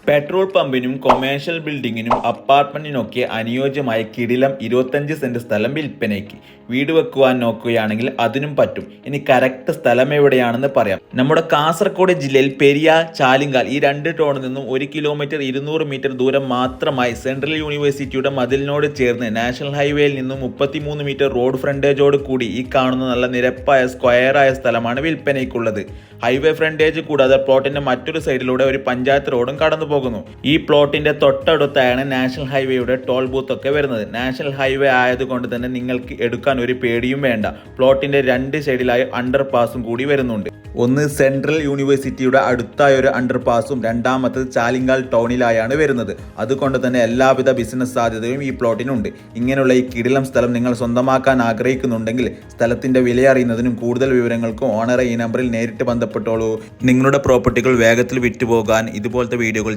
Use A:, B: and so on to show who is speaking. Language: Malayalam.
A: പെട്രോൾ പമ്പിനും കൊമേഴ്ഷ്യൽ ബിൽഡിങ്ങിനും അപ്പാർട്ട്മെന്റിനൊക്കെ അനുയോജ്യമായ കിടിലം 25 സെന്റ് സ്ഥലം വിൽപ്പനയ്ക്ക്. വീട് വെക്കുവാൻ നോക്കുകയാണെങ്കിൽ അതിനും പറ്റും. ഇനി കറക്റ്റ് സ്ഥലം എവിടെയാണെന്ന് പറയാം. നമ്മുടെ കാസർഗോഡ് ജില്ലയിൽ പെരിയാർ, ചാലിങ്കാൽ ഈ രണ്ട് ടൗണിൽ നിന്നും 1 കിലോമീറ്റർ 200 മീറ്റർ ദൂരം മാത്രമായി സെൻട്രൽ യൂണിവേഴ്സിറ്റിയുടെ മതിലിനോട് ചേർന്ന് നാഷണൽ ഹൈവേയിൽ നിന്നും 33 മീറ്റർ റോഡ് ഫ്രണ്ടേജോട് കൂടി ഈ കാണുന്ന നല്ല നിരപ്പായ സ്ക്വയറായ സ്ഥലമാണ് വിൽപ്പനയ്ക്കുള്ളത്. ഹൈവേ ഫ്രണ്ടേജ് കൂടാതെ പ്ലോട്ടിന്റെ മറ്റൊരു സൈഡിലൂടെ ഒരു പഞ്ചായത്ത് റോഡും കടന്നു പോകുന്നു. ഈ പ്ലോട്ടിന്റെ തൊട്ടടുത്തായാണ് നാഷണൽ ഹൈവേയുടെ ടോൾ ബൂത്ത് ഒക്കെ വരുന്നത്. നാഷണൽ ഹൈവേ ആയതുകൊണ്ട് തന്നെ നിങ്ങൾക്ക് എടുക്കാൻ ഒരു പേടിയും വേണ്ട. പ്ലോട്ടിന്റെ രണ്ട് സൈഡിലായി അണ്ടർ പാസും കൂടി വരുന്നുണ്ട്. ഒന്ന് സെൻട്രൽ യൂണിവേഴ്സിറ്റിയുടെ അടുത്തായ ഒരു അണ്ടർ പാസും രണ്ടാമത്തത് ചാലിങ്കാൽ ടൗണിലായാണ് വരുന്നത്. അതുകൊണ്ട് തന്നെ എല്ലാവിധ ബിസിനസ് സാധ്യതയും ഈ പ്ലോട്ടിനുണ്ട്. ഇങ്ങനെയുള്ള ഈ കിടിലം സ്ഥലം നിങ്ങൾ സ്വന്തമാക്കാൻ ആഗ്രഹിക്കുന്നുണ്ടെങ്കിൽ സ്ഥലത്തിന്റെ വില അറിയുന്നതിനും കൂടുതൽ വിവരങ്ങൾക്കും ഓണറെ ഈ നമ്പറിൽ നേരിട്ട് ബന്ധപ്പെട്ടോളൂ. നിങ്ങളുടെ പ്രോപ്പർട്ടികൾ വേഗത്തിൽ വിറ്റുപോകാൻ ഇതുപോലത്തെ വീഡിയോകൾ